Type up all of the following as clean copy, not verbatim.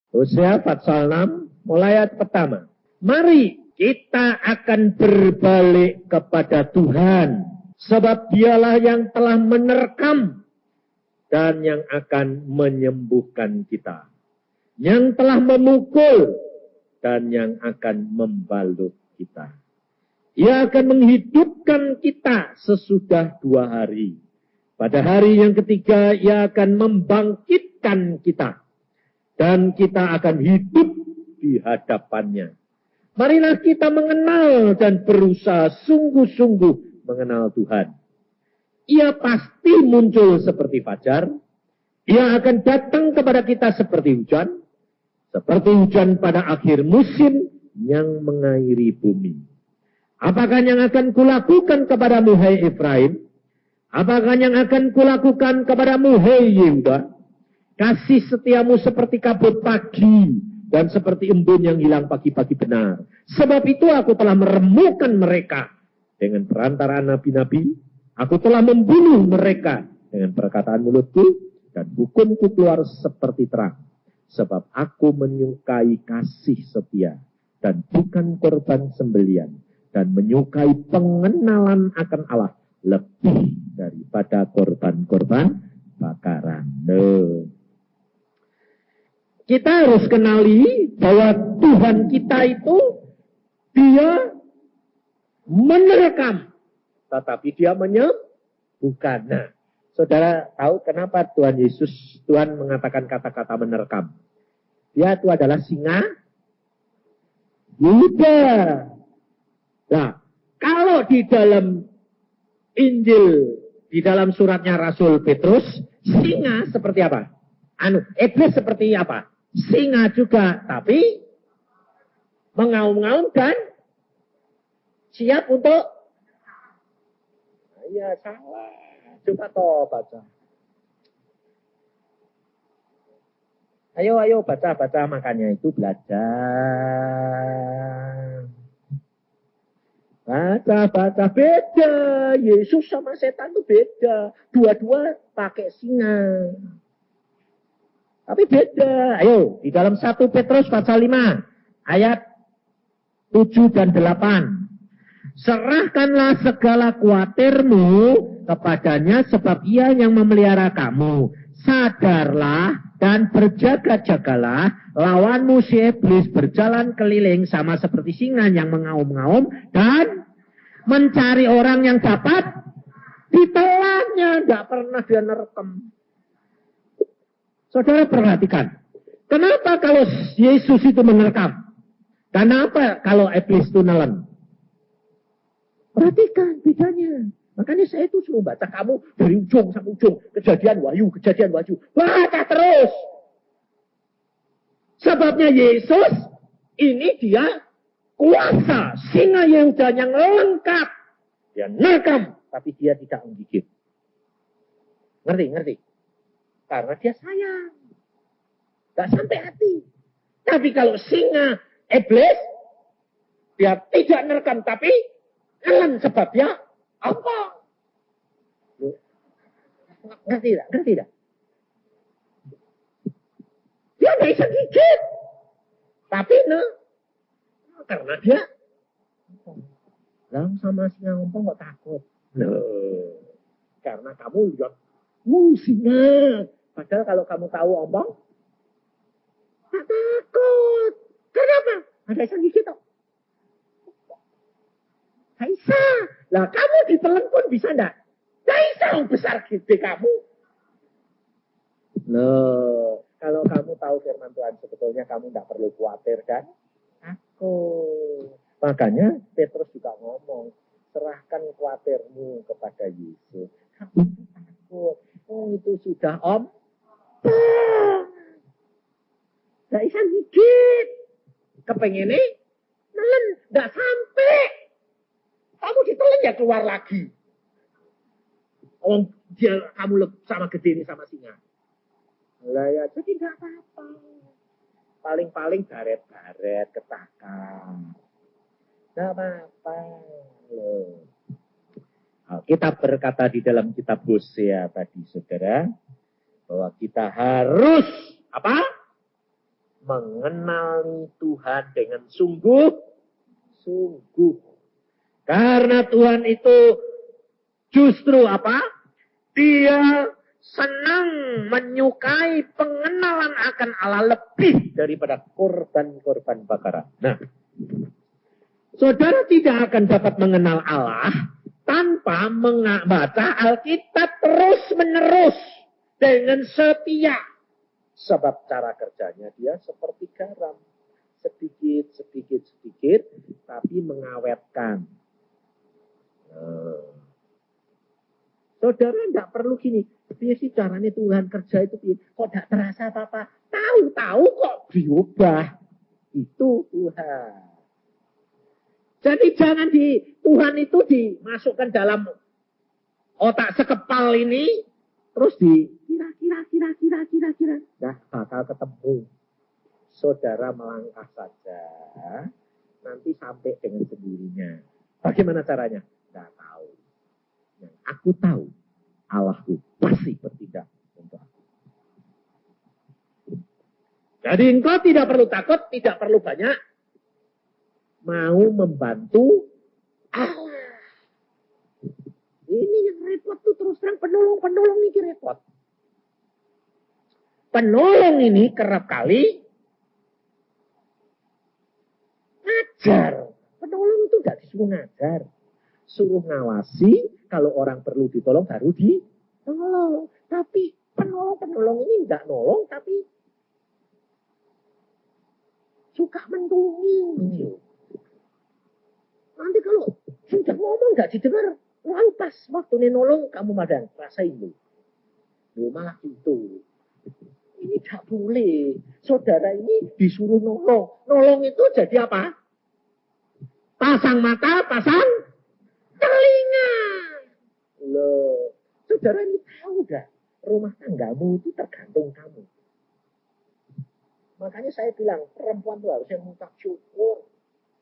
Hosea pasal 6 mulai ayat pertama. Mari kita akan berbalik kepada Tuhan. Sebab dialah yang telah menerkam dan yang akan menyembuhkan kita. Yang telah memukul dan yang akan membalut kita. Ia akan menghidupkan kita sesudah 2 hari. Pada hari yang ketiga, ia akan membangkitkan kita. Dan kita akan hidup di hadapannya. Marilah kita mengenal dan berusaha sungguh-sungguh mengenal Tuhan. Ia pasti muncul seperti fajar. Ia akan datang kepada kita seperti hujan. Seperti hujan pada akhir musim yang mengairi bumi. Apakah yang akan kulakukan kepadamu, hai Efraim? Apakah yang akan kulakukan kepadamu, hai Yehuda? Kasih setiamu seperti kabut pagi dan seperti embun yang hilang pagi-pagi benar. Sebab itu aku telah meremukkan mereka dengan perantaraan nabi-nabi. Aku telah membunuh mereka dengan perkataan mulutku dan hukumku keluar seperti terang. Sebab aku menyukai kasih setia dan bukan korban sembelian. Dan menyukai pengenalan akan Allah lebih daripada korban-korban bakaran. Kita harus kenali bahwa Tuhan kita itu dia menerkam, tetapi dia menyembuhkan. Nah, saudara tahu kenapa Tuhan mengatakan kata-kata menerkam? Dia itu adalah singa Yuda. Nah, kalau di dalam Injil, di dalam suratnya Rasul Petrus, singa seperti apa? Iblis seperti apa? Singa juga, tapi mengaum-ngaum dan siap untuk... Ya salah. Coba toh baca. Ayo baca makanya itu belajar. Baca beda. Yesus sama setan itu beda. Dua-dua pakai singa. Tapi beda. Ayo, di dalam 1 Petrus pasal 5 ayat 7 dan 8. Serahkanlah segala kuatirmu kepadanya sebab ia yang memelihara kamu. Sadarlah dan berjaga-jagalah, lawanmu si iblis berjalan keliling sama seperti singa yang mengaum-ngaum dan mencari orang yang dapat ditelannya. Tidak pernah dia nerekam. Saudara perhatikan, kenapa kalau Yesus itu menerekam? Kenapa kalau iblis itu nelen? Perhatikan bedanya. Makanya saya itu suruh baca kamu dari ujung sampai ujung. Kejadian Wahyu. Baca terus. Sebabnya Yesus, ini dia kuasa. Singa Yehuda yang lengkap. Dia nekam, tapi dia tidak menggigit. Ngerti? Karena dia sayang. Gak sampai hati. Tapi kalau singa iblis, dia tidak nekam, tapi nelen sebab dia apa? Ngerti tidak? Dia tidak bisa gigit. Tapi karena dia lalu sama singa ompong kok takut. Karena kamu lihat singa. Padahal kalau kamu tahu ompong tak takut. Kenapa? Ada yang gigit kok. Gak bisa. Lah kamu ditelan pun bisa enggak? Gak bisa besar gede kamu. Loh, kalau kamu tahu firman Tuhan sebetulnya kamu enggak perlu khawatir kan? Makanya Petrus juga ngomong, serahkan khawatirmu kepada Yesus. Kamu takut. Itu sudah gak bisa gigit. Kepengennya nelen, gak sampai. Kamu ditelan ya keluar lagi. Kamu sama gede ini sama singa. Lah ya, jadi nggak apa-apa. Paling-paling baret-baret, ketakar. Nggak apa-apa. Loh. Kita berkata di dalam kitab Hosea tadi, saudara, bahwa kita harus apa? mengenali Tuhan dengan sungguh-sungguh. Karena Tuhan itu justru apa? Dia senang menyukai pengenalan akan Allah lebih daripada korban-korban bakaran. Nah, saudara tidak akan dapat mengenal Allah tanpa membaca Alkitab terus-menerus dengan setia. Sebab cara kerjanya dia seperti garam. Sedikit, tapi mengawetkan. Saudara tidak perlu gini. Dia sih caranya Tuhan kerja itu kok tidak terasa apa-apa. Tahu-tahu kok diubah. Itu Tuhan. Jadi jangan Tuhan itu dimasukkan dalam otak sekepal ini. Terus kira-kira. Nah, bakal ketemu. Saudara melangkah saja. Nanti sampai dengan sendirinya. Bagaimana caranya? Tidak tahu. Yang aku tahu, Allahku pasti bertindak untuk aku. Jadi engkau tidak perlu takut, tidak perlu banyak. Mau membantu Allah. Ini yang repot tuh terus terang penolong ini repot. Penolong ini kerap kali ngajar. Penolong itu gak disuruh ngajar. Suruh ngawasi, kalau orang perlu ditolong baru ditolong. Tapi penolong ini enggak nolong, tapi suka mendungi. Nanti kalau sudah ngomong enggak didengar, lalu pas waktu nolong kamu madang, rasain lu. Lu malah gitu. Ini enggak boleh. Saudara ini disuruh nolong. Nolong itu jadi apa? Pasang mata, pasang telinga. Loh, saudara ini tahu dah, rumah tanggamu itu tergantung kamu. Makanya saya bilang, perempuan itu harusnya mengucap syukur.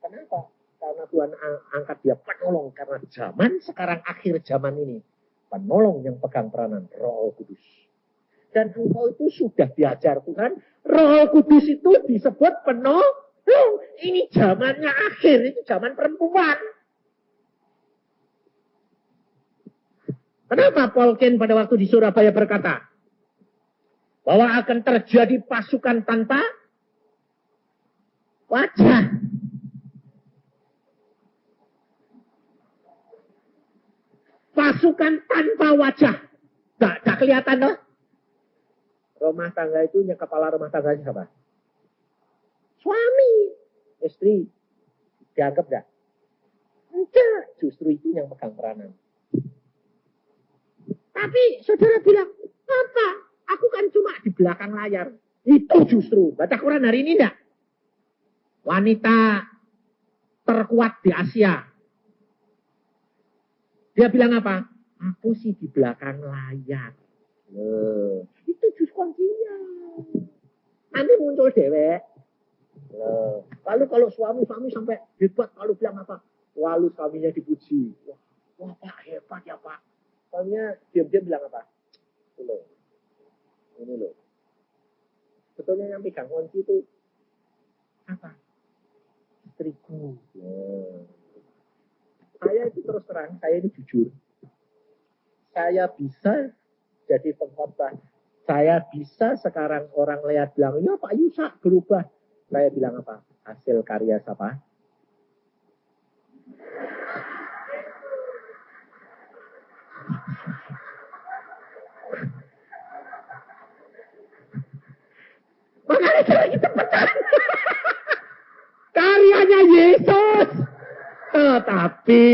Kenapa? Karena Tuhan angkat dia penolong. Karena zaman sekarang, akhir zaman ini, penolong yang pegang peranan Roh Kudus. Dan engkau itu sudah diajar Tuhan, Roh Kudus itu disebut penolong. Ini zamannya akhir, itu zaman perempuan. Kenapa Paul Ken pada waktu di Surabaya berkata bahwa akan terjadi pasukan tanpa wajah? Pasukan tanpa wajah. Gak kelihatan loh. Rumah tangga itu, kepala rumah tangga siapa? Suami. Istri. Dianggap gak? Enggak. Justru itu yang pegang peranan. Tapi saudara bilang, apa? Aku kan cuma di belakang layar. Itu justru. Baca Quran hari ini enggak? Wanita terkuat di Asia. Dia bilang apa? Aku sih di belakang layar. Itu justru kuncinya. Nanti muncul dewek. Lalu kalau suami sampai hebat, lalu bilang apa? Lalu suaminya dipuji. Wah Pak, hebat ya Pak. Suaminya diam-diam bilang apa? Ini loh. Betulnya yang pegang kunci itu apa? Istriku. Saya itu terus terang, saya ini jujur. Saya bisa jadi pengkhotbah. Saya bisa sekarang orang lihat bilang, ya Pak Yusak berubah. Saya bilang apa? Hasil karya siapa? Makanya saya kita pecat. Karyanya Yesus. Tetapi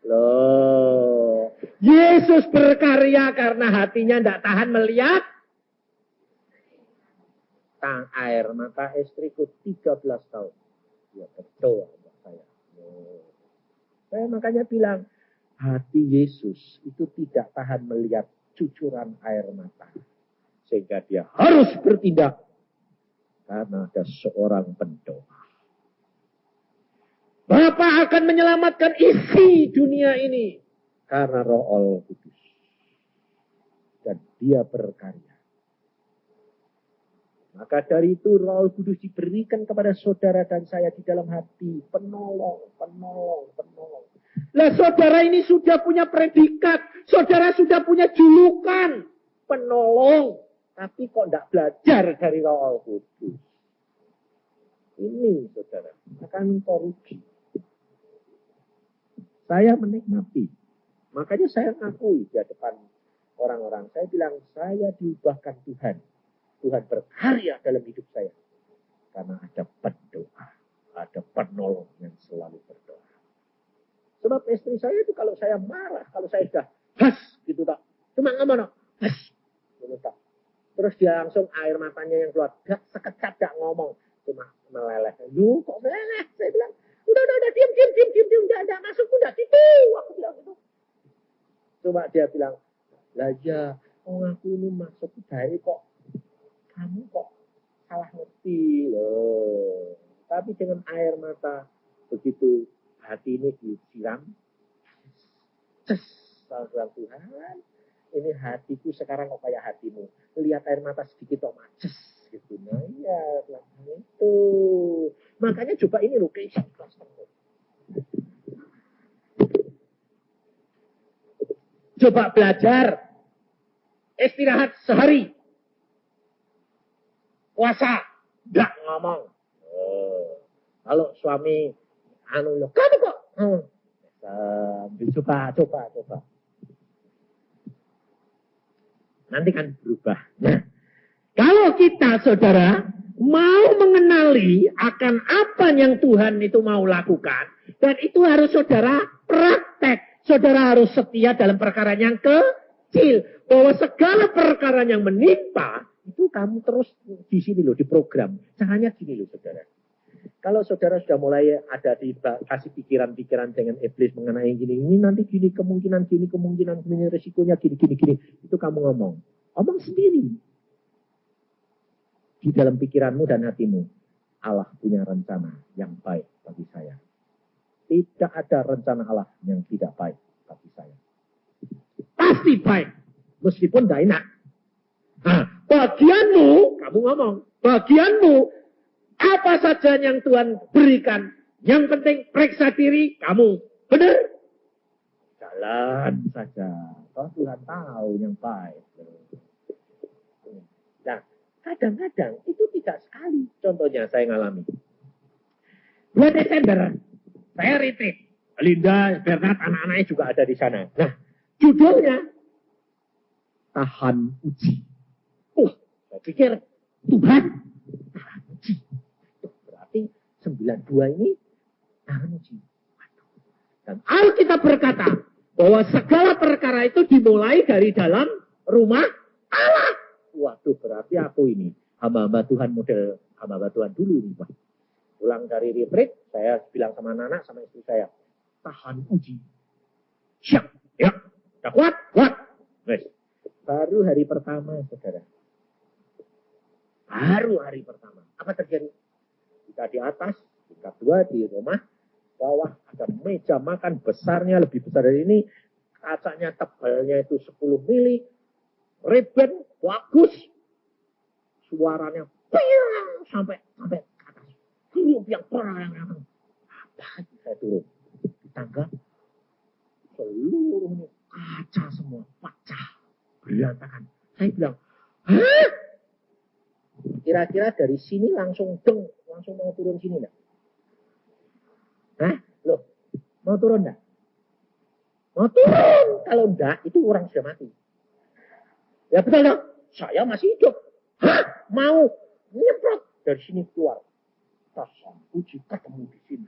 loh, Yesus berkarya karena hatinya tidak tahan melihat tang air mata istriku 13 tahun. Ya betul saya. Saya makanya bilang hati Yesus itu tidak tahan melihat cucuran air mata. Sehingga dia harus bertindak karena ada seorang pendoa. Bapa akan menyelamatkan isi dunia ini karena Roh Kudus. Dan dia berkarya. Maka dari itu Roh Kudus diberikan kepada saudara dan saya di dalam hati. Penolong, penolong, penolong. Nah saudara ini sudah punya predikat. Saudara sudah punya julukan. Penolong. Tapi kok tidak belajar dari Roh Kudus. Ini saudara akan korupsi. Saya menikmati. Makanya saya ngakui di depan orang-orang. Saya bilang saya diubahkan Tuhan. Tuhan berkarya dalam hidup saya. Karena ada pendoa. Ada penolong yang selalu berdoa. Sebab istri saya itu kalau saya marah. Kalau saya sudah has gitu tak. Cuma ngomong has gitu tak. Terus dia langsung air matanya yang keluar. Gak sekejap gak ngomong. Cuma meleleh. Lu kok meleleh? Saya bilang. Udah. Diam. Udah masuk. Udah gitu. Aku bilang gitu. Coba dia bilang. Lah ya. Aku ini masuk baik kok. Kamu kok salah ngerti loh. Tapi dengan air mata begitu hati ini disiram. Saudara Tuhan, ini hatiku sekarang kok kayak hatimu. Lihat air mata sedikit kok maces gitu. Nah iya, itu. Makanya coba ini loh keisha kelas. Coba belajar istirahat sehari. Puasa, enggak ngomong. Kalau suami, kamu kok. Coba. Nanti kan berubah. Nah, kalau kita, saudara, mau mengenali akan apa yang Tuhan itu mau lakukan, dan itu harus saudara praktek. Saudara harus setia dalam perkara yang kecil. Bahwa segala perkara yang menimpa, itu kamu terus di sini loh, di program. Caranya gini loh, saudara. Kalau saudara sudah mulai ada dikasih pikiran-pikiran dengan iblis mengenai ini nanti gini, kemungkinan, resikonya gini. Itu kamu ngomong sendiri. Di dalam pikiranmu dan hatimu, Allah punya rencana yang baik bagi saya. Tidak ada rencana Allah yang tidak baik bagi saya. Pasti baik, meskipun tidak enak. Nah, bagianmu, kamu ngomong, bagianmu, apa saja yang Tuhan berikan, yang penting periksa diri kamu. Benar? Jalan saja. Toh Tuhan tahu yang baik. Nah, kadang-kadang itu tidak sekali. Contohnya saya ngalami. 2 Desember, saya retreat. Linda, Bernard, anak-anaknya juga ada di sana. Nah, judulnya, tahan uji. Saya pikir, Tuhan, tahan uji. Berarti 92 ini, tahan uji. Dan Alkitab berkata, bahwa segala perkara itu dimulai dari dalam rumah Allah. Waduh, berarti aku ini hamba-hamba Tuhan model hamba-hamba Tuhan dulu nih, Pak. Pulang dari retreat, saya bilang sama anak, sama istri saya, tahan uji. Siap, ya. Udah kuat. Guys, baru hari pertama, saudara. Baru hari pertama. Apa terjadi? Kita di atas, tingkat 2 di rumah, bawah ada meja makan besarnya, lebih besar dari ini. Kacanya tebalnya itu 10 mili. Ribbon, bagus. Suaranya sampai ke atas. Tiup yang perang. Apa saya turun di tangga. Seluruhnya kaca semua pecah. Berantakan. Saya bilang, hah? Kira-kira dari sini langsung mau turun sini enggak? Hah? Loh, mau turun enggak? Mau turun. Kalau enggak, itu orang sudah mati. Ya betul dong, saya masih hidup. Hah? Mau nyemprot dari sini keluar. Tasan uji ketemu di sini.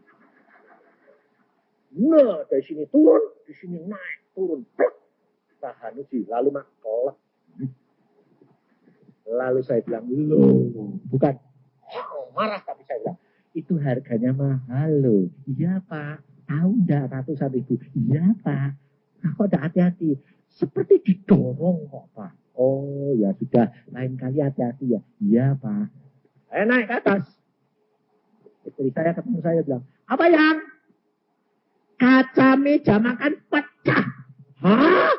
Nah, dari sini turun, di sini naik, turun. Tahan uji, lalu mak kolak. Lalu saya bilang, loh, bukan. Marah tapi saya bilang, itu harganya mahal loh. Iya Pak, tahu enggak ratusan ribu? Iya Pak, kok enggak hati-hati? Seperti didorong kok Pak. Oh ya sudah, lain kali hati-hati ya. Iya Pak. Saya naik ke atas. Istri saya ketemu saya bilang, apa yang? Kaca meja makan pecah. Hah?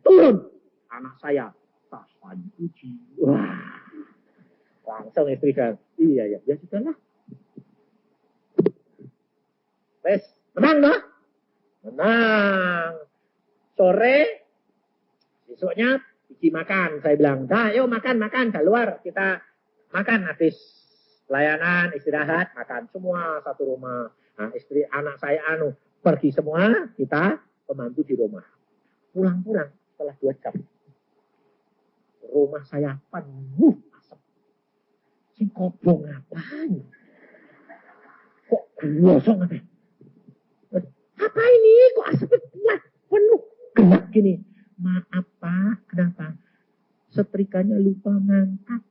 Turun. Anak saya, tasan uji. Wah. Langsung istri bilang, iya, ya sudahlah. Wes, menang noh? Menang. Sore, besoknya pergi makan. Saya bilang, dah yuk makan, keluar. Kita makan habis pelayanan, istirahat, makan. Semua satu rumah. Nah, istri, anak saya pergi semua, kita pembantu di rumah. Pulang-pulang setelah 2 jam. Rumah saya penuh asap. Sing kobong ngapain? Kok gosong apa? Apa ini? Kok asapnya kuat? Penuh. Gelap gini. Maaf Pak, kenapa? Setrikanya lupa ngangkat.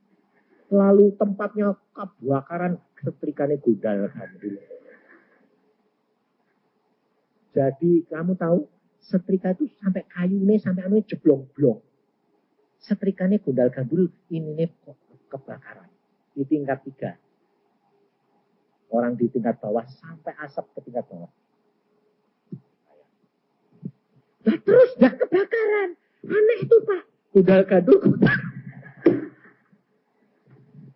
Lalu tempatnya kebakaran, setrikanya gudal. Jadi kamu tahu, setrika itu sampai kayunya, sampai anunya jeblong-blong. Setrikanya gundal gandul, ini kok kebakaran. Di tingkat 3. Orang di tingkat bawah, sampai asap ke tingkat bawah. Nah, terus dah kebakaran. Aneh itu Pak. Gundal gandul.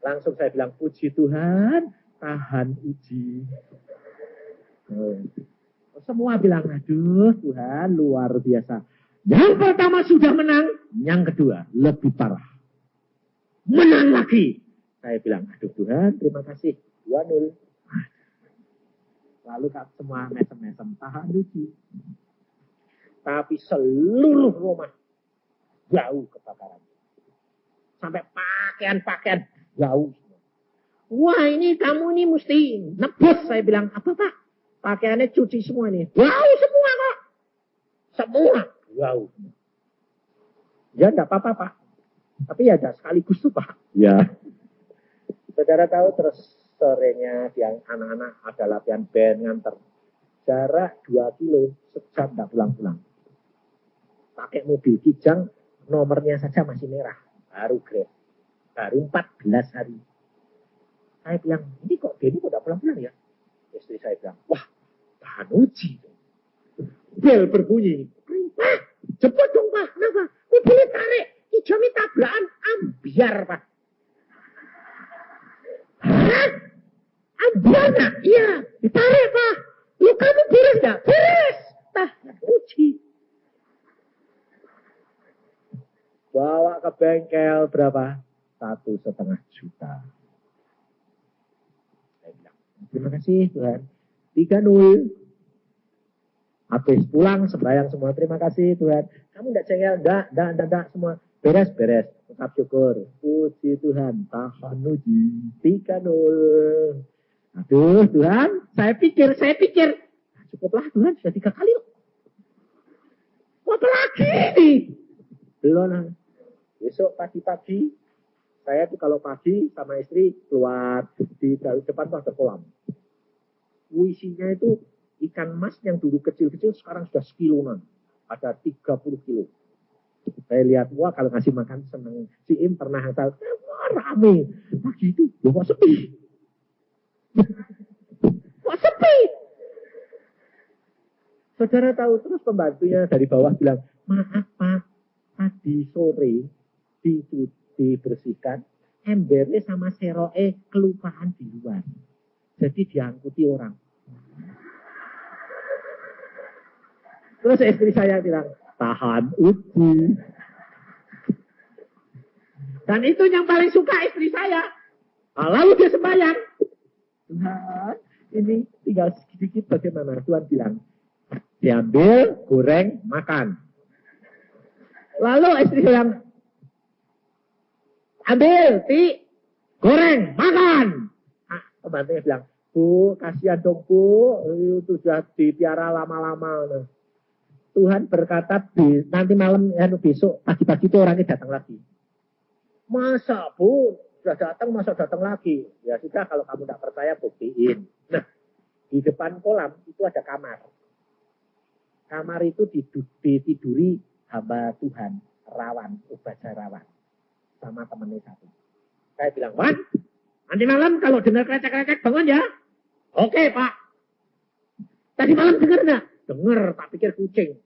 Langsung saya bilang, puji Tuhan, tahan uji. Semua bilang, aduh Tuhan, luar biasa. Yang pertama sudah menang, yang kedua lebih parah. Menang lagi. Saya bilang, aduh Tuhan, terima kasih. 2-0. Lalu semua mesem-mesem, tahan uji. Tapi seluruh rumah jauh kebakaran. Sampai pakaian jauh. Wah ini kamu ini mesti nebus. Saya bilang, apa Pak? Pakaiannya cuci semua nih. Jauh semua kok. Semua jauh. Ya enggak apa-apa Pak. Tapi ya ada sekaligus tuh Pak. Ya. Saudara tahu terus sorenya yang anak-anak ada latihan band nganter. Jarak 2 kilo sejam enggak pulang-pulang. Pakai mobil kijang, nomornya saja masih merah. Baru grade. Baru 14 hari. Saya bilang, ini kok Denny kok tidak pulang-pulang ya? Istri saya bilang, wah, tahan uji. Bel berbunyi. Pak, cepet dong Pak. Kenapa? Mobilnya tarik. Kijangnya tabrakan. Ambiar Pak. Hah? Ambiar nak? Iya. Ditarik Pak. Lu kamu beres gak? Beres. Tahan uji. Bawa ke bengkel berapa? 1,5 juta. Saya bilang, terima kasih Tuhan. 3-0. Habis pulang sembahyang semua. Terima kasih Tuhan. Kamu tidak cengel? Enggak. Semua beres. Ucap syukur. Puji Tuhan. Tahan uji. 3-0. Aduh Tuhan. Saya pikir. Nah, cukuplah Tuhan. Sudah 3 kali. Apa lagi nih? Belum. Besok pagi-pagi, saya tuh kalau pagi sama istri keluar di depan tuh ada kolam. Isinya itu ikan mas yang dulu kecil-kecil sekarang sudah sekiloan. Ada 30 kilo. Saya lihat, wah kalau ngasih makan seneng. Si Im pernah hantar, rame. Pagi itu, kok sepi. Kok sepi? Saudara tahu, terus pembantunya dari bawah bilang, maaf Pak, tadi sore dibersihkan, embernya sama seroe kelupaan di luar. Jadi diangkuti orang. Terus istri saya bilang, tahan uji. Dan itu yang paling suka istri saya. Lalu dia sembahyang. Tuhan, ini tinggal sedikit bagaimana? Tuhan bilang, diambil, goreng, makan. Lalu istri bilang, ambil, goreng, makan. Pembantunya bilang, Bu, kasihan dong Bu, itu sudah dipiara lama-lama. Tuhan berkata, nanti malam, besok, pagi-pagi itu orangnya datang lagi. Masa Bu, sudah datang, masa datang lagi? Ya sudah, kalau kamu tidak percaya, buktiin. Nah, di depan kolam itu ada kamar. Kamar itu ditiduri hamba Tuhan, Rawan, Ubaja Rawan. Sama temannya satu. Saya bilang, Wan, nanti malam kalau dengar krecek-krecek bangun ya. Oke Pak. Tadi malam dengar enggak? Dengar, tak pikir kucing.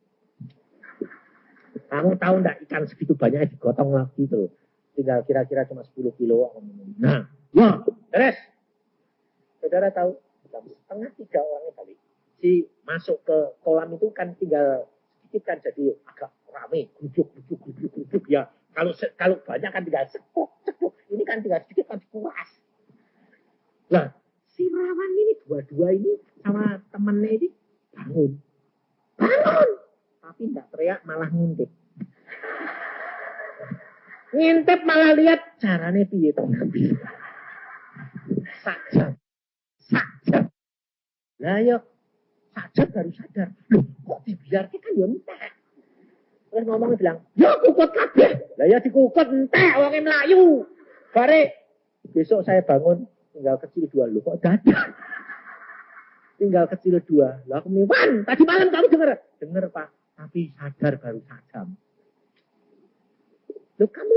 Kamu tahu enggak ikan segitu banyak digotong lagi tuh. tinggal kira-kira cuma 10 kilo. Nah, ya, beres. Saudara tahu, jam setengah 3 orangnya balik. Si masuk ke kolam itu kan tinggal sedikit kan, jadi agak rame, guduk ya. Kalau banyak kan tinggal cekuk. Ini kan tinggal sedikit kan puas. Nah, si rawan ini dua-dua ini sama temennya ini bangun. Tapi enggak teriak, malah ngintip. Ngintip malah lihat caranya piye to ngambil. Sajam. Lah yo sajam baru sadar. Loh, kok dibiarkan kan yo entek. Terus ngomongnya bilang, "Yo kukut kabeh." Lah ya dikukut entek wonge mlayu. Bare besok saya bangun tinggal kecil 2 loh kok dadak. Tinggal kecil 2. Lah aku wan, tadi malam kamu dengar? Dengar, Pak. Tapi sadar baru sajam. Loh kamu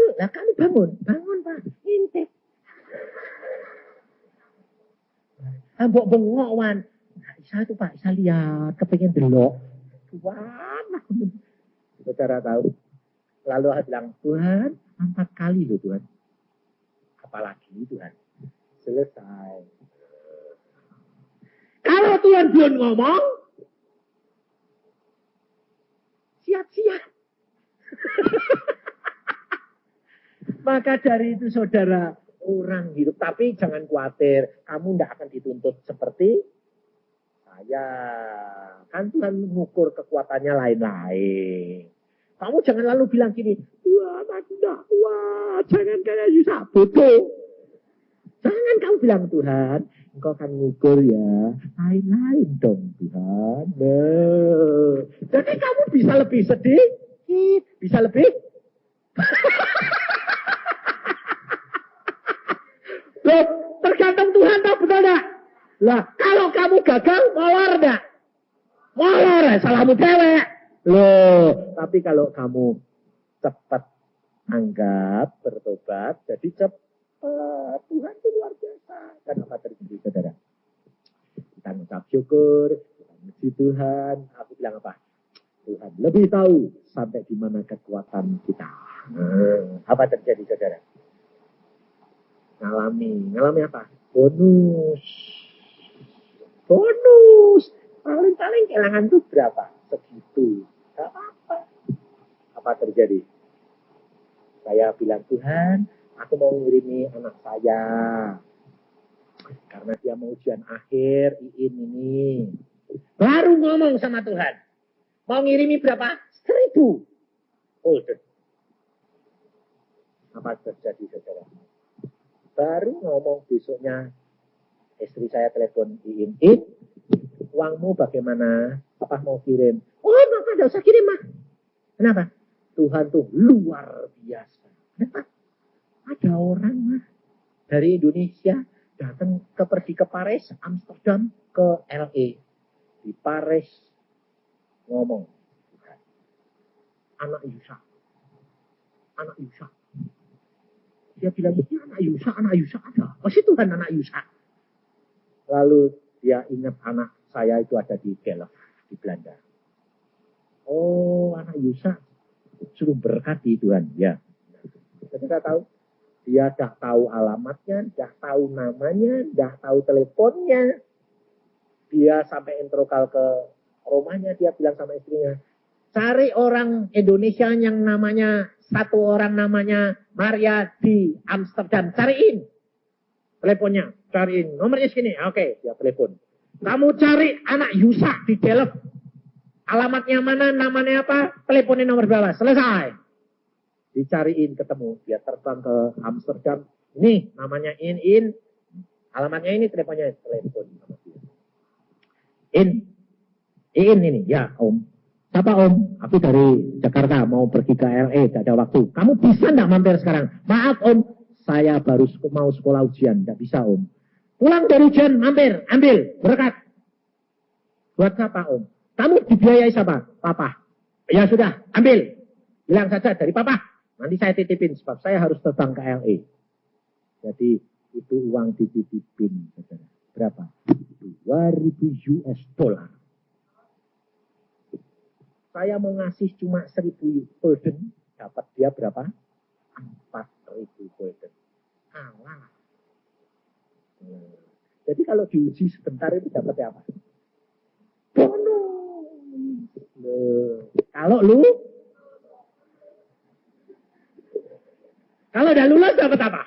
bangun Pak, ngintip. Mbok bengok wan. Nah, Isa itu Pak, Isa lihat, kepengen delok. Tuhan, saudara tahu. Lalu aku bilang, Tuhan, 4 kali loh Tuhan. Apalagi Tuhan. Selesai. Kalau Tuhan belum ngomong, siap-siap. Maka dari itu saudara, orang hidup. Tapi jangan khawatir, kamu tidak akan dituntut seperti saya. Kan Tuhan mengukur kekuatannya lain-lain. Kamu jangan lalu bilang gini, Tuhan aku tidak kuat, jangan kayak Yusuf bodoh. Jangan kamu bilang Tuhan, engkau akan mengukur ya, lain-lain dong Tuhan. Nah. Jadi kamu bisa lebih sedih, bisa lebih. Loh, tergantung Tuhan tak betul tak? Lah, kalau kamu gagal, molor tak? Molor, salahmu cewek. Loh, tapi kalau kamu cepat anggap, bertobat, jadi cepat. Tuhan itu luar biasa. Dan apa terjadi, saudara? Kita mengucap syukur, kita memuji Tuhan. Aku bilang apa? Tuhan lebih tahu sampai di mana kekuatan kita. Apa terjadi, saudara? Ngalami apa? Bonus. Paling kehilangan itu berapa? Segitu. Gak apa-apa. Apa terjadi? Saya bilang, Tuhan, aku mau ngirimi anak saya. Karena dia mau ujian akhir, ini. Baru ngomong sama Tuhan. Mau ngirimi berapa? 1.000. Apa terjadi, saudara? Baru ngomong besoknya, istri saya telepon Iin, uangmu bagaimana? Apa mau kirim? Oh, Bapak tidak usah kirim, Mah. Kenapa? Tuhan tuh luar biasa. Kenapa? Ada orang, Mah, dari Indonesia datang pergi ke Paris, Amsterdam, ke LA. Di Paris ngomong, anak Yusa. Dia bilang, ini anak Yusa ada. Oh, situ kan anak Yusa. Lalu dia ingat anak saya itu ada di Delft, di Belanda. Oh, anak Yusa suruh berkati Tuhan. Ya. Kita tahu, dia dah tahu alamatnya, dah tahu namanya, dah tahu teleponnya. Dia sampai introkal ke rumahnya, dia bilang sama istrinya, cari orang Indonesia yang namanya, satu orang namanya Maria di Amsterdam. Cariin teleponnya. Cariin. Nomornya segini. Oke, dia telepon. Kamu cari anak Yusa di Delft. Alamatnya mana, namanya apa, teleponnya nomor berapa. Selesai. Dicariin, ketemu. Dia terbang ke Amsterdam. Ini namanya In. Alamatnya ini, teleponnya. Telepon sama dia. In ini. Ya, Om. Siapa Om? Aku dari Jakarta mau pergi ke LA, tidak ada waktu. Kamu bisa enggak mampir sekarang? Maaf Om, saya baru mau sekolah ujian, tidak bisa Om. Pulang dari ujian, mampir, ambil, berkat. Buat siapa Om? Kamu dibiayai siapa? Papa. Ya sudah, ambil. Bilang saja dari Papa. Nanti saya titipin, sebab saya harus terbang ke LA. Jadi itu uang dititipin. Berapa? 2.000 US dollar. Saya mau ngasih cuma 1.000 gulden, dapat dia berapa? 4.000 golden. Alah. Jadi kalau diuji sebentar itu dapatnya apa? Bonus. Kalau udah lulus dapat apa?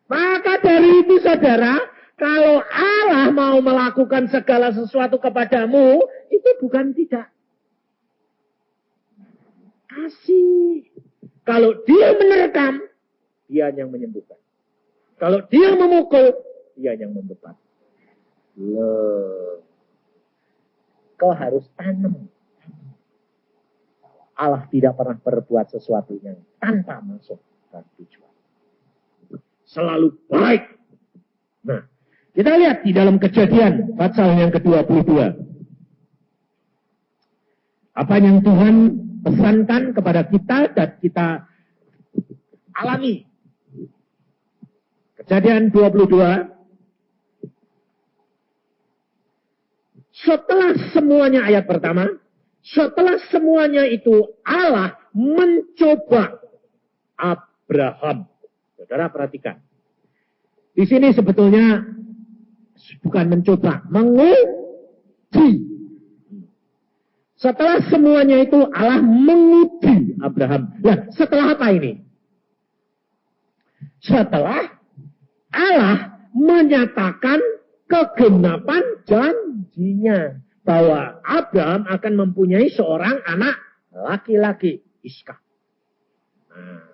Maka dari itu saudara, kalau Allah mau melakukan segala sesuatu kepadamu, itu bukan tidak kasih. Kalau dia menerkam, dia yang menyembuhkan. Kalau dia memukul, dia yang membeban. Loh. Kau harus tanam. Allah tidak pernah berbuat sesuatu yang tanpa masuk ke tujuan. Selalu baik. Nah, kita lihat di dalam Kejadian pasal yang ke-22. Apa yang Tuhan pesankan kepada kita dan kita alami. Kejadian 22. Setelah semuanya ayat pertama, setelah semuanya itu Allah mencoba Abraham. Saudara perhatikan. Di sini sebetulnya bukan mencoba, menguji. Setelah semuanya itu Allah menguji Abraham. Nah, setelah apa ini? Setelah Allah menyatakan kegenapan janjinya bahwa Abraham akan mempunyai seorang anak laki-laki, Ishak. Nah,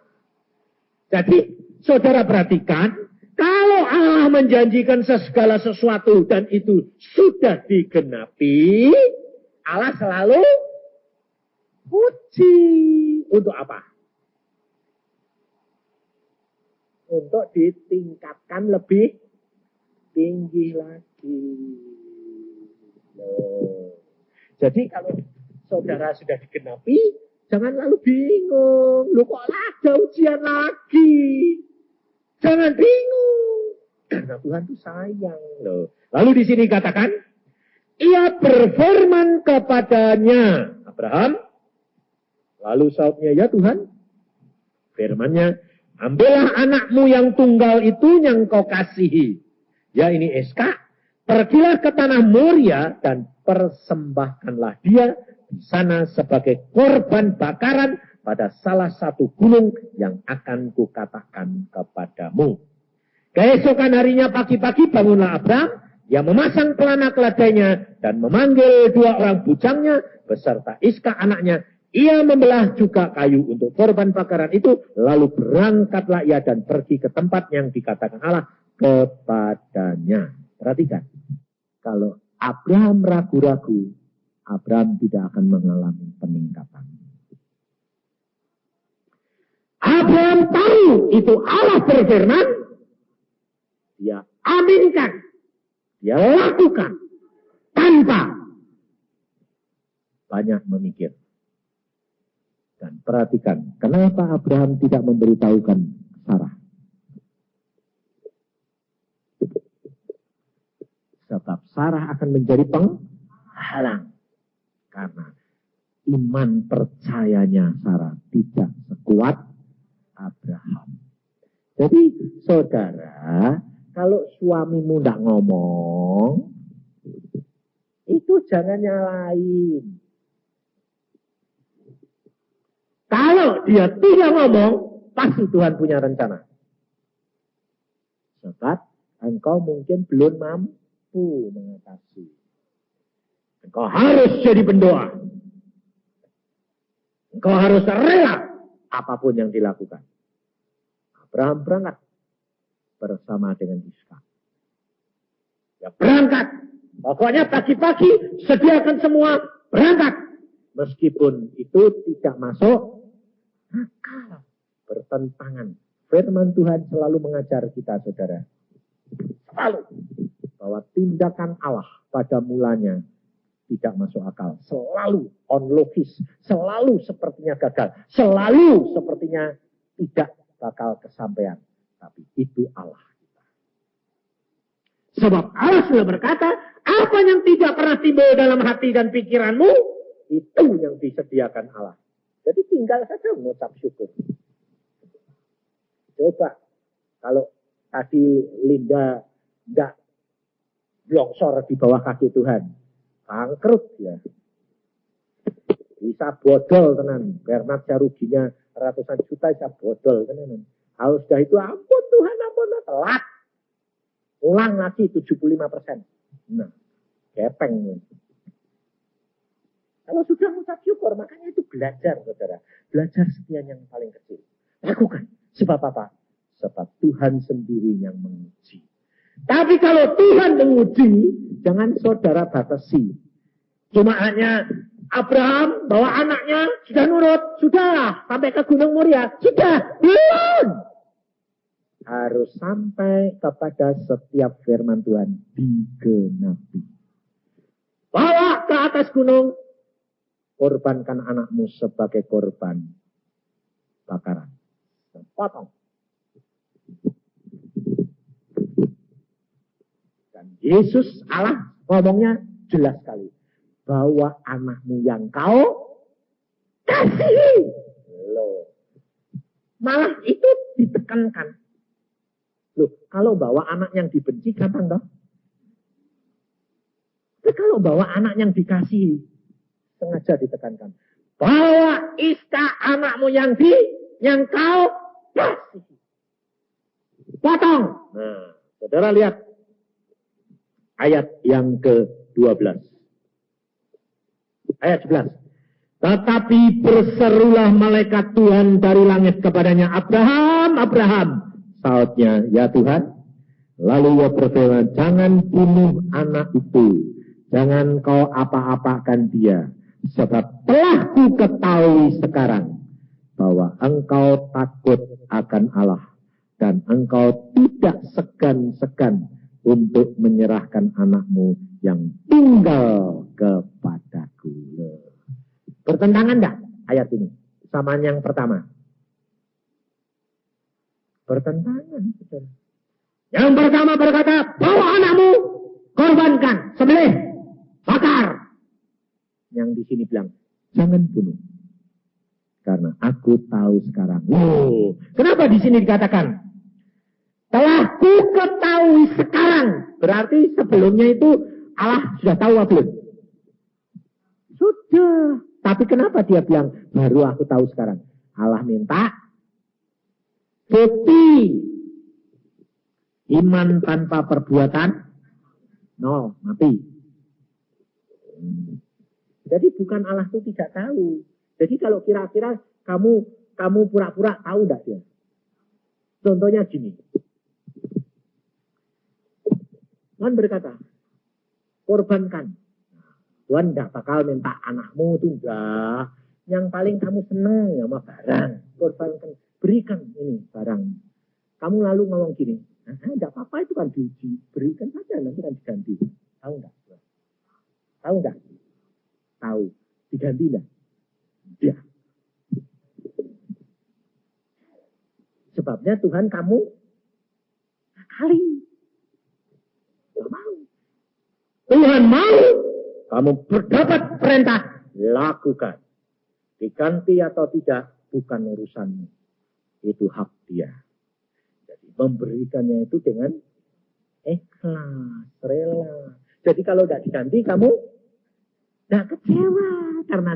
jadi saudara perhatikan, kalau Allah menjanjikan segala sesuatu dan itu sudah digenapi, Allah selalu uji. Untuk apa? Untuk ditingkatkan lebih tinggi lagi. Loh. Jadi kalau saudara sudah digenapi, jangan lalu bingung. Loh kok ada ujian lagi? Jangan bingung. Karena Tuhan itu sayang. Loh. Lalu di sini katakan, ia berfirman kepadanya, Abraham. Lalu sautnya, ya Tuhan. Firmannya, ambillah anakmu yang tunggal itu yang kau kasihi. Ya ini Ishak. Pergilah ke tanah Moria dan persembahkanlah dia di sana sebagai korban bakaran pada salah satu gunung yang akan kukatakan kepadamu. Keesokan harinya pagi-pagi bangunlah Abraham. Yang memasang pelana keledainya dan memanggil 2 orang bujangnya beserta Ishak anaknya. Ia membelah juga kayu untuk korban bakaran itu. Lalu berangkatlah ia dan pergi ke tempat yang dikatakan Allah kepadanya. Perhatikan. Kalau Abraham ragu-ragu, Abraham tidak akan mengalami peningkatan. Abraham tahu itu Allah berfirman. Dia aminkan. Dia lakukan tanpa banyak memikir. Dan perhatikan, kenapa Abraham tidak memberitahukan Sarah? Sebab Sarah akan menjadi penghalang. Karena iman percayanya Sarah tidak sekuat Abraham. Jadi saudara, kalau suamimu tidak ngomong, itu jangan nyalain. Kalau dia tidak ngomong, pasti Tuhan punya rencana. Sebab engkau mungkin belum mampu mengatasi. Engkau harus jadi pendoa. Engkau harus rela apapun yang dilakukan. Abraham berangkat bersama dengan Ishak. Ya berangkat. Pokoknya pagi-pagi sediakan semua berangkat. Meskipun itu tidak masuk akal. Bertentangan. Firman Tuhan selalu mengajar kita saudara. Selalu. Bahwa tindakan Allah pada mulanya tidak masuk akal. Selalu onlogis. Selalu sepertinya gagal. Selalu sepertinya tidak bakal kesampaian. Tapi itu Allah kita. Sebab Allah sudah berkata, apa yang tidak pernah timbul dalam hati dan pikiranmu, Itu yang disediakan Allah. Jadi tinggal saja mengucap syukur. Coba kalau tadi Linda tidak longsor di bawah kaki Tuhan, bangkrut ya. Bisa bodol tenan. Bernard ruginya ratusan juta bisa bodol tenan. Kalau sudah itu ampun Tuhan, ampun, telat. Ulang lagi 75%. Nah, kepeng. Kalau sudah mengucap syukur, makanya itu belajar, saudara. Belajar sekian yang paling kecil. Lakukan. Sebab apa? Sebab Tuhan sendiri yang menguji. Tapi kalau Tuhan menguji, jangan saudara batasi. Cuma hanya Abraham bawa anaknya, sudah nurut, sudah. Sampai ke Gunung Moria, sudah. Belum. Harus sampai kepada setiap firman Tuhan digenapi. Bawa ke atas gunung, korbankan anakmu sebagai korban bakaran. Potong. Dan Yesus Allah ngomongnya jelas sekali. Bawa anakmu yang kau kasih. Loh. Malah itu ditekankan. Loh, kalau bawa anak yang dibenci, gampang toh? Tapi kalau bawa anak yang dikasih, sengaja ditekankan. Bawa Iska anakmu yang kau kasih. Potong. Nah, saudara lihat ayat yang ke-12. Ayat 11. Tetapi berserulah malaikat Tuhan dari langit kepadanya, Abraham, Abraham. Sautnya, ya Tuhan. Lalu ia berfirman, jangan bunuh anak itu. Jangan kau apa-apakan dia. Sebab telah ku ketahui sekarang bahwa engkau takut akan Allah. Dan engkau tidak segan-segan untuk menyerahkan anakmu yang tinggal kepadaku. Bertentangan enggak ayat ini sama yang pertama? Bertentangan. Yang pertama berkata, bawa anakmu, korbankan, sembelih, bakar. Yang di sini bilang, jangan bunuh. Karena aku tahu sekarang. Oh, kenapa di sini dikatakan? Telah ku ketahui sekarang. Berarti sebelumnya itu Allah sudah tahu apa belum? Sudah. Tapi kenapa dia bilang, baru aku tahu sekarang? Allah minta bukti. Iman tanpa perbuatan, nol, mati. Jadi bukan Allah itu tidak tahu. Jadi kalau kira-kira kamu pura-pura tahu enggak dia? Contohnya gini. Tuhan berkata, korbankan. Tuhan tidak bakal minta anakmu itu enggak. Yang paling kamu senang ya sama barang. Korbankan. Berikan ini barang. Kamu lalu ngomong gini. Enggak apa-apa itu kan diuji. Berikan saja nanti kan diganti. Tahu enggak? Tahu enggak? Tahu. Diganti enggak? Ya. Sebabnya Tuhan kamu kali. Enggak mau. Tuhan mau. Kamu berdapat perintah. Lakukan. Diganti atau tidak bukan urusanmu. Itu hak dia. Jadi memberikannya itu dengan ikhlas, rela. Jadi kalau tidak diganti kamu tidak kecewa. Karena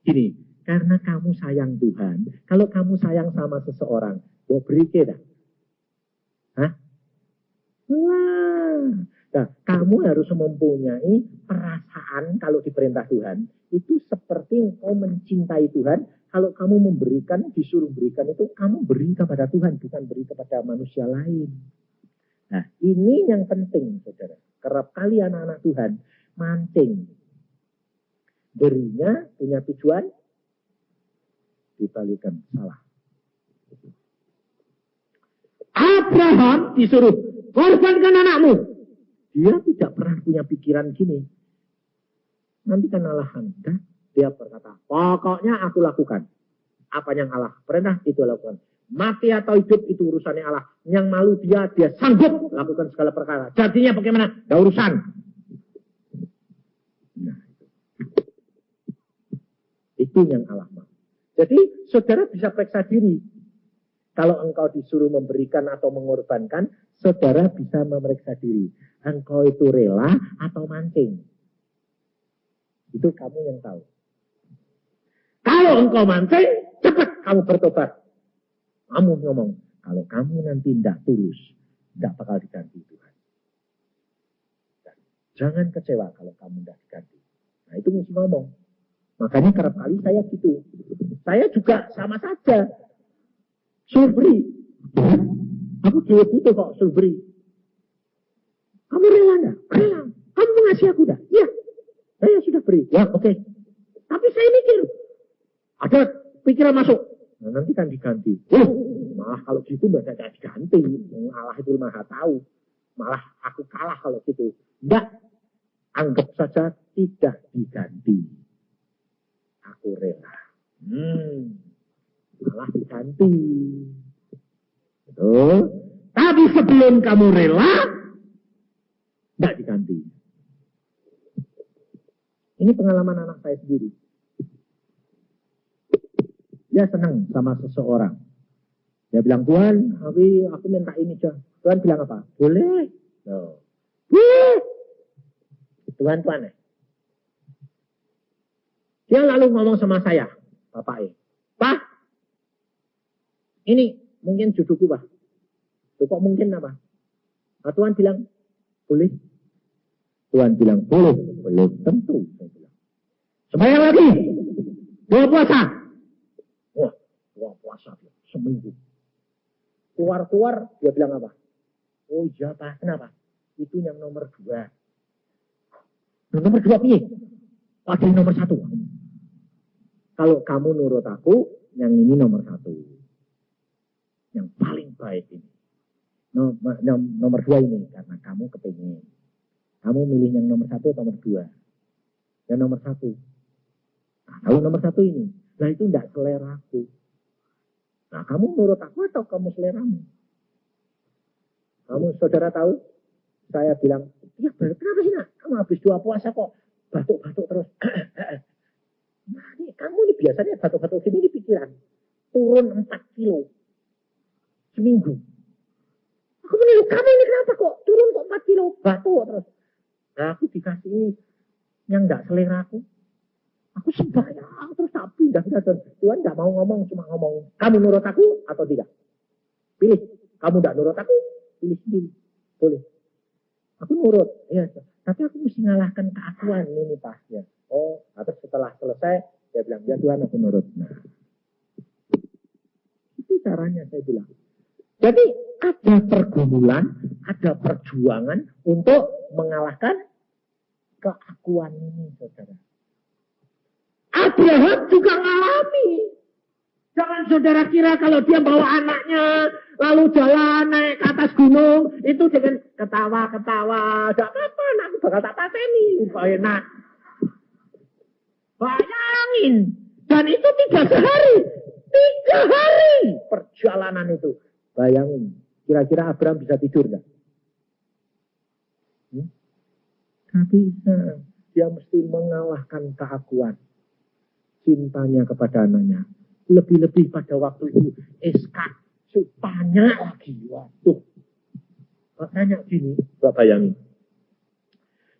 gini, karena kamu sayang Tuhan. Kalau kamu sayang sama seseorang, mau beri kita. Hah? Wah. Nah, kamu harus mempunyai perasaan kalau diperintah Tuhan. Itu seperti engkau mencintai Tuhan. Kalau kamu memberikan, disuruh berikan itu, kamu beri kepada Tuhan, bukan beri kepada manusia lain. Nah, ini yang penting, saudara. Kerap kali anak-anak Tuhan mancing. Berinya punya tujuan, dibalikan salah. Abraham disuruh, korbankan anakmu. Dia tidak pernah punya pikiran gini. Nanti kan Allah hendak. Dia berkata, pokoknya aku lakukan. Apa yang Allah perintah, itu lakukan. Mati atau hidup, itu urusannya Allah. Yang malu dia sanggup lakukan segala perkara. Jadinya bagaimana? Tidak urusan. Nah. Itu yang Allah mau. Jadi saudara bisa periksa diri. Kalau engkau disuruh memberikan atau mengorbankan, saudara bisa memeriksa diri. Engkau itu rela atau mancing. Itu kamu yang tahu. Kalau engkau mancing, cepat kamu bertobat. Kamu ngomong, kalau kamu nanti tidak tulus, tidak bakal diganti Tuhan. Dan jangan kecewa kalau kamu tidak diganti. Nah itu mesti ngomong. Makanya kerap kali saya gitu. Saya juga sama saja. Suruh beri. Aku juga butuh kok suruh beri. Kamu rela enggak? Rela. Kamu mengasihi aku enggak? Iya. Saya sudah beri. Ya oke. Tapi saya mikir. Ada pikiran masuk. Nah, nanti kan diganti. Malah kalau gitu enggak ada diganti. Allah itu maha tahu. Malah aku kalah kalau gitu. Enggak. Anggap saja tidak diganti. Aku rela. Malah diganti. Betul. Tapi sebelum kamu rela, tidak diganti. Ini pengalaman anak saya sendiri. Dia senang sama seseorang. Dia bilang, Tuhan, aku minta ini aja. Tuhan bilang apa? Boleh. No. Boleh. Tuhan. Dia lalu ngomong sama saya, Bapak Pak, ini mungkin jodohku, Pak. Kok mungkin apa? Nah, Tuhan bilang, boleh. Tuhan bilang, boleh. Belum tentu. Saya bilang. Sembahyang lagi. Doa puasa. Wah, doa puasa. Seminggu. Keluar, dia bilang apa? Oh iya, Pak. Kenapa? Itu yang nomor 2. Nomor 2 piye? Ada yang nomor 1. Kalau kamu nurut aku, yang ini nomor 1. Yang paling baik ini. Nomor 2 ini, karena kamu kepingin. Kamu milih yang nomor 1 atau nomor 2? Yang nomor 1. Nah, kalau nomor 1 ini, nah itu tidak selera aku. Nah, kamu nurut aku atau kamu seleramu? Kamu saudara tahu? Saya bilang, ya kenapa sih nak? Kamu habis doa puasa kok batuk-batuk terus. Nah, kamu ini biasanya batuk-batuk gini di pikiran. Turun 4 kilo. Seminggu. Aku menurut kamu ini kenapa kok turun kok 4 kilo batuk terus. Nah, aku dikasih yang enggak selera aku. Aku sembahyang terus tak pindah. Tuhan enggak mau ngomong, cuma ngomong. Kamu nurut aku atau tidak? Pilih. Kamu enggak nurut aku, pilih sendiri. Boleh. Aku nurut. Ya, tapi aku mesti ngalahkan keakuan ini pasnya. Oh, atau setelah selesai, dia bilang, ya Tuhan aku nurut. Nah, itu caranya saya bilang. Jadi ada pergumulan, ada perjuangan untuk mengalahkan keakuan ini, saudara. Abraham juga ngalami. Jangan saudara kira kalau dia bawa anaknya, lalu jalan naik ke atas gunung, itu dengan ketawa-ketawa. Tidak apa-apa, anakku bakal tak pateni. Enak. Bayangin. Dan itu 3 sehari. 3 hari perjalanan itu. Bayangin. Kira-kira Abraham bisa tidur enggak? Tidak bisa. Dia mesti mengalahkan keakuan. Cintanya kepada anaknya. Lebih-lebih pada waktu itu. Iskak. Banyak lagi. Waduh. Makanya gini. Bayangin.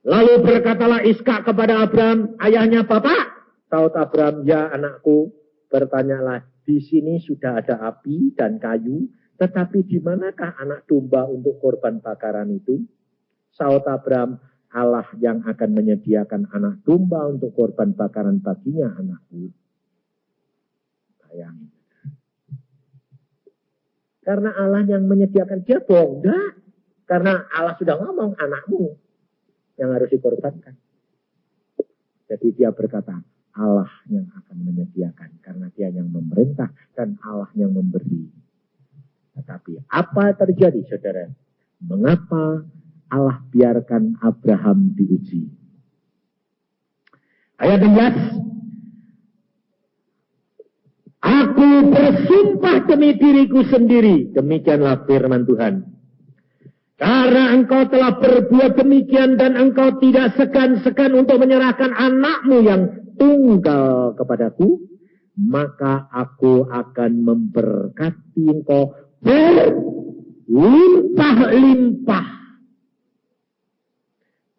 Lalu berkatalah Iskak kepada Abraham, ayahnya, Bapak. Saud Abraham, ya anakku, bertanyalah, di sini sudah ada api dan kayu, tetapi di manakah anak domba untuk korban bakaran itu? Saud Abraham, Allah yang akan menyediakan anak domba untuk korban bakaran baginya, anakku. Bayangin. Karena Allah yang menyediakan, dia bohong. Enggak. Karena Allah sudah ngomong, anakmu yang harus dikorbankan. Jadi dia berkata, Allah yang akan menyediakan. Karena dia yang memerintah dan Allah yang memberi. Tetapi apa terjadi, saudara? Mengapa Allah biarkan Abraham diuji? Ayat 11. Aku bersumpah demi diriku sendiri. Demikianlah firman Tuhan. Karena engkau telah berbuat demikian dan engkau tidak segan-segan untuk menyerahkan anakmu yang tunggal kepadaku, maka aku akan memberkati engkau berlimpah-limpah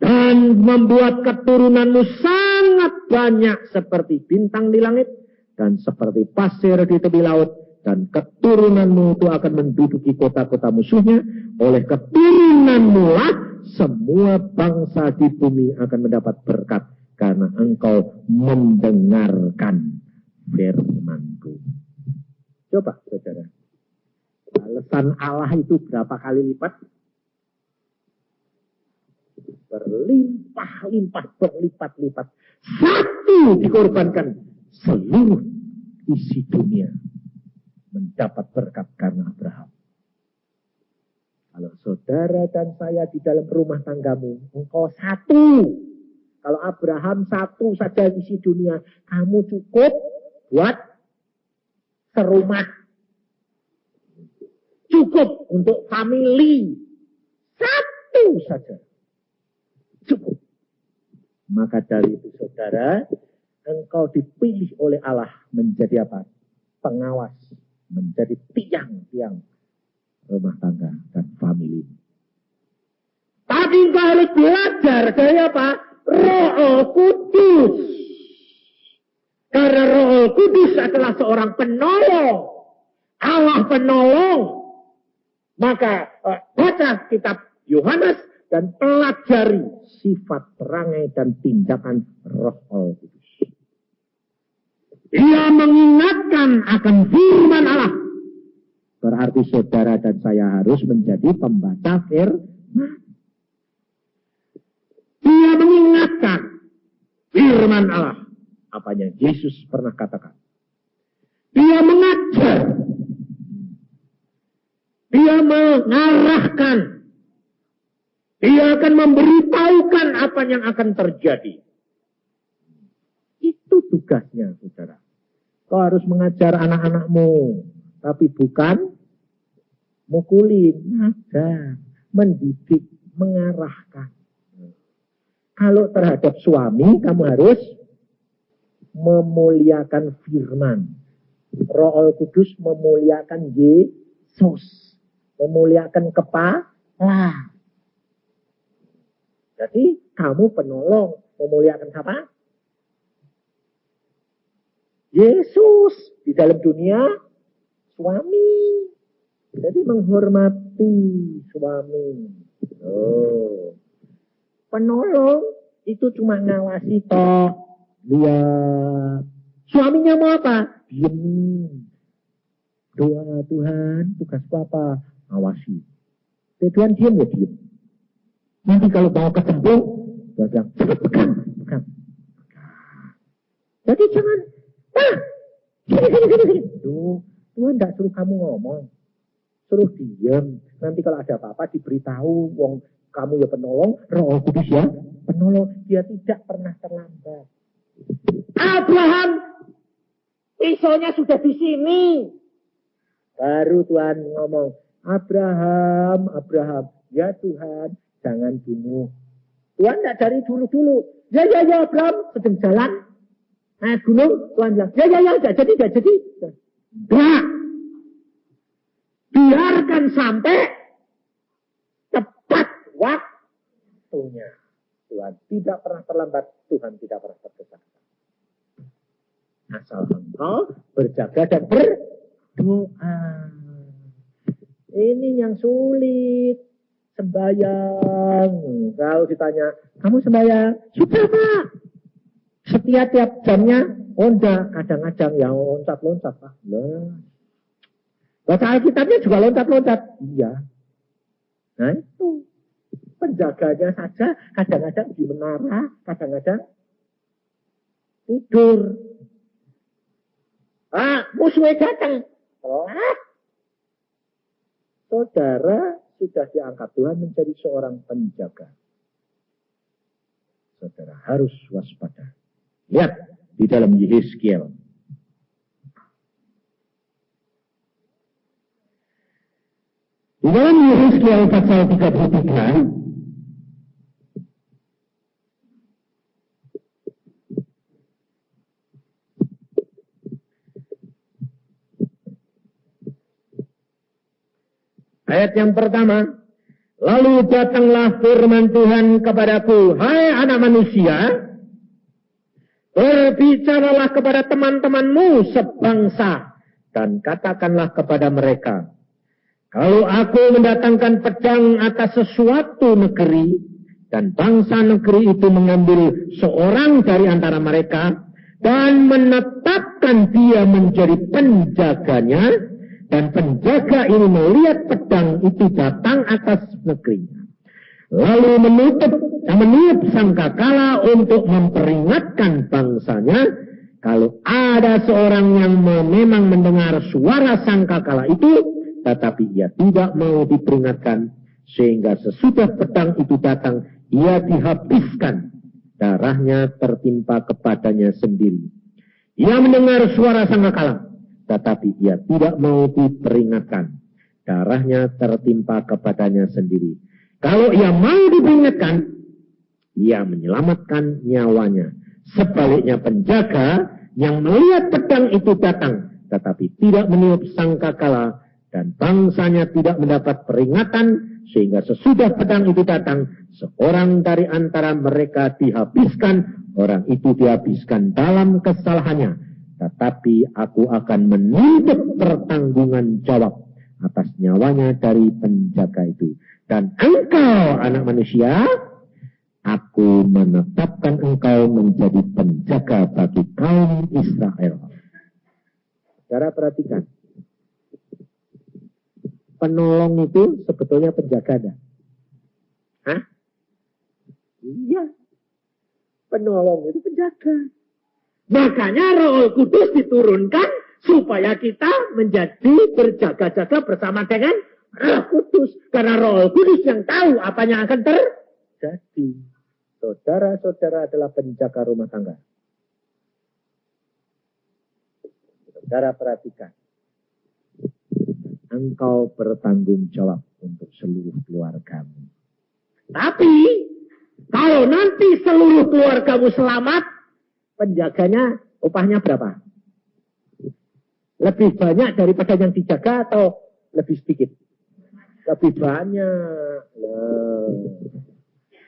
dan membuat keturunanmu sangat banyak seperti bintang di langit dan seperti pasir di tepi laut, dan keturunanmu itu akan menduduki kota-kota musuhnya. Oleh keturunanmu lah semua bangsa di bumi akan mendapat berkat, karena engkau mendengarkan firman-Ku. Coba saudara, balasan Allah itu berapa kali lipat? Berlimpah-limpah, berlipat-lipat. Satu dikorbankan, seluruh isi dunia mendapat berkat karena Abraham. Kalau saudara dan saya di dalam rumah tanggamu, engkau satu. Kalau Abraham satu saja isi dunia, kamu cukup buat serumah. Cukup untuk family. Satu saja. Cukup. Maka dari itu saudara, engkau dipilih oleh Allah menjadi apa? Pengawas. Menjadi tiang-tiang rumah tangga dan family. Tapi engkau harus belajar dari apa? Roh Kudus. Karena Roh Kudus adalah seorang penolong. Allah penolong. Maka baca kitab Yohanes dan pelajari sifat perangai dan tindakan Roh Kudus. Ia mengingatkan akan firman Allah. Berarti saudara dan saya harus menjadi pembaca firman. Ia mengingatkan firman Allah. Apanya Yesus pernah katakan. Dia mengajar. Dia mengarahkan. Dia akan memberitahukan apa yang akan terjadi. Itu tugasnya, saudara. Kau harus mengajar anak-anakmu. Tapi bukan mukulin. Ngajar. Mendidik. Mengarahkan. Kalau terhadap suami, kamu harus memuliakan firman. Roh Kudus memuliakan Yesus. Memuliakan kepala. Jadi kamu penolong. Memuliakan siapa? Yesus. Di dalam dunia, suami. Jadi menghormati suami. Oh. Penolong itu cuma ngawasi toh. Lihat. Suaminya mau apa? Diemin. Doa Tuhan, tugasku apa? Ngawasi. Tuhan diem ya diem. Nanti kalau mau kecemplung, dia bilang, cepat pegang. Jadi jangan, sini. Tuhan tidak suruh kamu ngomong. Suruh diem. Nanti kalau ada apa-apa diberitahu. Wong kamu ya penolong, Roh Kudus ya penolong. Dia tidak pernah terlambat. Abraham, pisaunya sudah di sini. Baru Tuhan ngomong, Abraham. Ya Tuhan, jangan bunuh. Tuhan tidak dari dulu-dulu. Ya Abraham, sedang jalan. Naik gunung, Tuhan bilang, ya, tidak jadi. Enggak. Biarkan sampai tepat waktunya. Tuhan tidak pernah terlambat, Tuhan tidak pernah tergesa-gesa. Asal engkau berjaga dan berdoa. Ini yang sulit. Sembahyang. Kalau ditanya, kamu sembahyang? Sudah Pak. Setiap jamnya, enggak. Kadang-kadang yang loncat-loncat Pak. Baca Alkitabnya juga loncat-loncat. Iya. Nah itu. Penjaganya saja kadang-kadang di menara, kadang-kadang tidur. Musuhnya datang. Saudara sudah diangkat Tuhan menjadi seorang penjaga. Saudara harus waspada. Lihat di dalam Yehezkiel. Di dalam Yehezkiel pasal 33. Ayat yang pertama. Lalu datanglah firman Tuhan kepadaku, hai anak manusia, berbicaralah kepada teman-temanmu sebangsa, dan katakanlah kepada mereka, kalau aku mendatangkan pedang atas sesuatu negeri, dan bangsa negeri itu mengambil seorang dari antara mereka, dan menetapkan dia menjadi penjaganya, dan penjaga ini melihat pedang itu datang atas negerinya, lalu meniup sangkakala untuk memperingatkan bangsanya. Kalau ada seorang yang memang mendengar suara sangkakala itu, tetapi ia tidak mau diperingatkan, sehingga sesudah pedang itu datang, ia dihabiskan, darahnya tertimpa kepadanya sendiri. Ia mendengar suara sangkakala, tetapi ia tidak mau diperingatkan, darahnya tertimpa kepadanya sendiri. Kalau ia mau diperingatkan, ia menyelamatkan nyawanya. Sebaliknya penjaga yang melihat pedang itu datang, tetapi tidak meniup sangkakala, dan bangsanya tidak mendapat peringatan, sehingga sesudah pedang itu datang, seorang dari antara mereka dihabiskan, orang itu dihabiskan dalam kesalahannya. Tetapi aku akan menuntut pertanggungan jawab atas nyawanya dari penjaga itu. Dan engkau, anak manusia, aku menetapkan engkau menjadi penjaga bagi kaum Israel. Saudara perhatikan. Penolong itu sebetulnya penjaga. Hah? Iya. Penolong itu penjaga. Makanya Roh Kudus diturunkan supaya kita menjadi berjaga-jaga bersama dengan Roh Kudus. Karena Roh Kudus yang tahu apa yang akan terjadi. Saudara-saudara adalah penjaga rumah tangga. Saudara perhatikan. Engkau bertanggung jawab untuk seluruh keluargamu. Tapi, kalau nanti seluruh keluargamu selamat, penjaganya upahnya berapa? Lebih banyak daripada yang dijaga atau lebih sedikit? Lebih banyak.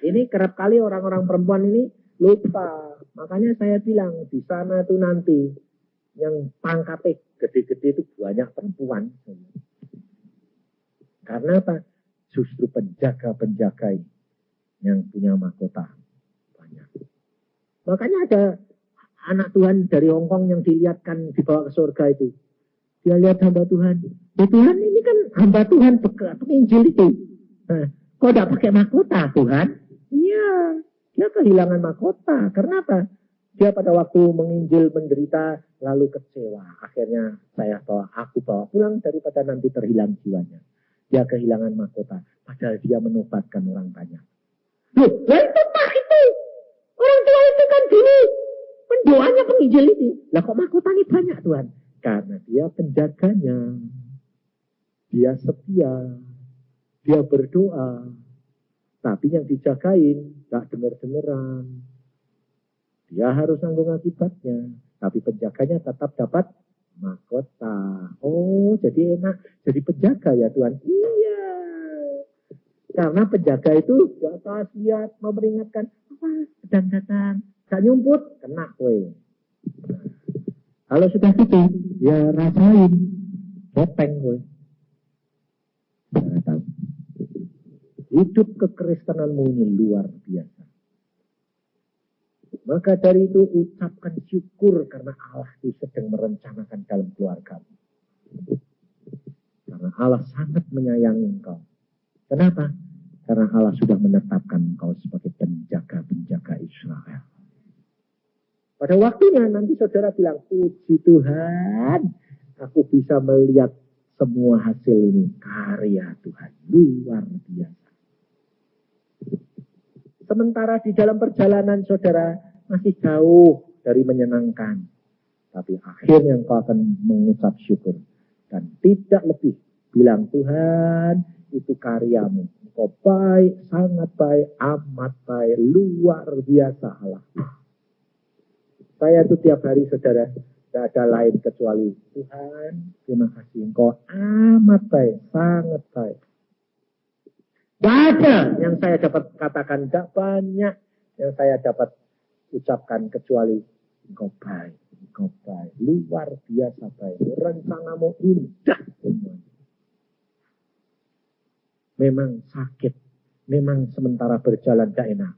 Ini kerap kali orang-orang perempuan ini lupa. Makanya saya bilang, di sana tuh nanti, yang pangkatnya gede-gede itu banyak perempuan. Karena apa? Justru penjaga-penjaga yang punya mahkota banyak. Makanya ada anak Tuhan dari Hongkong yang dilihatkan dibawa ke surga itu. Dia lihat hamba Tuhan. Ya Tuhan ini kan hamba Tuhan penginjil itu. Nah, kok tidak pakai mahkota Tuhan? Iya, dia kehilangan mahkota. Karena apa? Dia pada waktu menginjil menderita lalu kecewa. Akhirnya aku bawa pulang daripada nanti terhilang jiwanya. Dia kehilangan mahkota. Padahal dia menobatkan orang banyak. Loh, itu Pak itu. Orang tua itu kan dulu pendoanya penginjil itu. Lah kok mahkotanya banyak Tuhan? Karena dia penjaganya. Dia setia. Dia berdoa. Tapi yang dijagain gak denger-dengeran. Dia harus nanggung akibatnya. Tapi penjaganya tetap dapat mahkota. Oh, jadi enak. Jadi penjaga ya Tuhan. Iya. Karena penjaga itu di atas lihat mau memperingatkan. Apa? Pedang datang. Gak nyumput. Kena kowe. Nah, kalau sudah gitu, ya rasain. Bopeng kowe. Hidup kekristenanmu ini luar biasa. Maka dari itu ucapkan syukur karena Allah itu sedang merencanakan dalam keluargamu. Karena Allah sangat menyayangi engkau. Kenapa? Karena Allah sudah menetapkan engkau sebagai penjaga-penjaga Israel. Pada waktunya nanti saudara bilang, puji Tuhan, aku bisa melihat semua hasil ini. Karya Tuhan, luar biasa. Sementara di dalam perjalanan saudara masih jauh dari menyenangkan. Tapi akhirnya engkau akan mengucap syukur. Dan tidak lebih bilang, Tuhan itu karyamu. Engkau baik, sangat baik, amat baik, luar biasa Allah. Saya itu tiap hari saudara, tidak ada lain kecuali Tuhan, terima kasih engkau amat baik, sangat baik. Tidak ada yang saya dapat katakan. Tidak banyak yang saya dapat ucapkan kecuali engkau baik. Engkau baik. Luar biasa baik. Rencanamu indah semuanya. Memang sakit. Memang sementara berjalan tidak enak.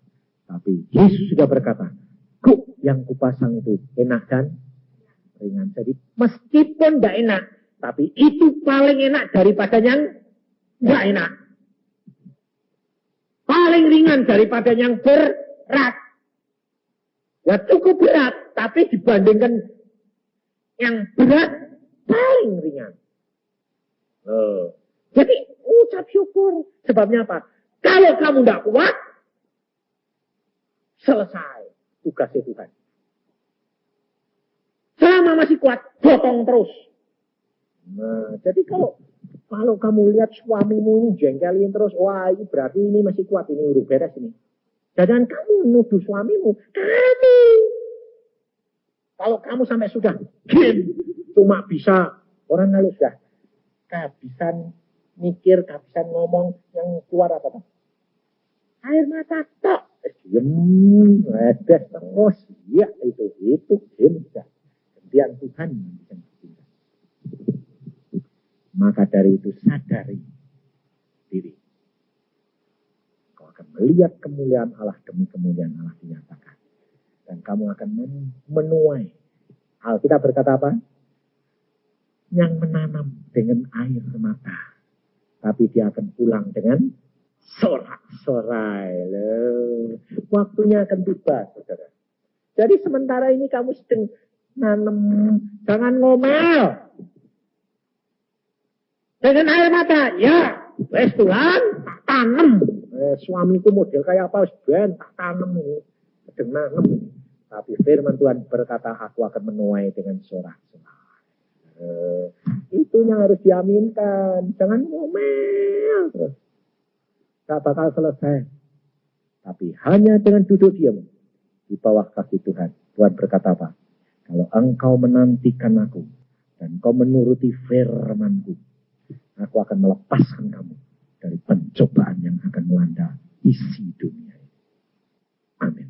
Tapi Yesus sudah berkata, kuk yang kupasang itu enak dan ringan. Jadi meskipun tidak enak, tapi itu paling enak daripada yang tidak enak. Paling ringan daripada yang berat. Ya cukup berat, tapi dibandingkan yang berat, paling ringan. Jadi ucap syukur. Sebabnya apa? Kalau kamu tidak kuat, selesai tugasnya Tuhan. Selama masih kuat, potong terus. Nah, jadi kalau kamu lihat suamimu ini jengkelin terus, wah ini berarti ini masih kuat, ini udah beres ini. Jangan kamu nuduh suamimu. Kalau kamu sampai sudah cuma bisa, orang kalau sudah kehabisan mikir, kehabisan ngomong, yang keluar apa? Air mata tok. Diem, redes terus. Ya, itu sudah. Kemudian Tuhan yang bertindak. Maka dari itu sadari diri. Kau akan melihat kemuliaan Allah demi kemuliaan Allah dinyatakan. Dan kamu akan menuai. Alkitab berkata apa? Yang menanam dengan air mata. Tapi dia akan pulang dengan sorak-sorai. Waktunya akan tiba, saudara. Jadi sementara ini kamu sedang nanam, jangan ngomel. Dengan air mata, ya, wes Tuhan, tak tanam. Suamiku model kayak apa, ben, tak tanam ini. Sedang nanam. Tapi firman Tuhan berkata, aku akan menuai dengan sorak-sorai. Itu yang harus diaminkan. Jangan ngomel. Tak bakal selesai. Tapi hanya dengan duduk diam di bawah kaki Tuhan. Tuhan berkata apa? Kalau engkau menantikan aku dan engkau menuruti firman-Ku, aku akan melepaskan kamu dari pencobaan yang akan melanda isi dunia ini. Amin.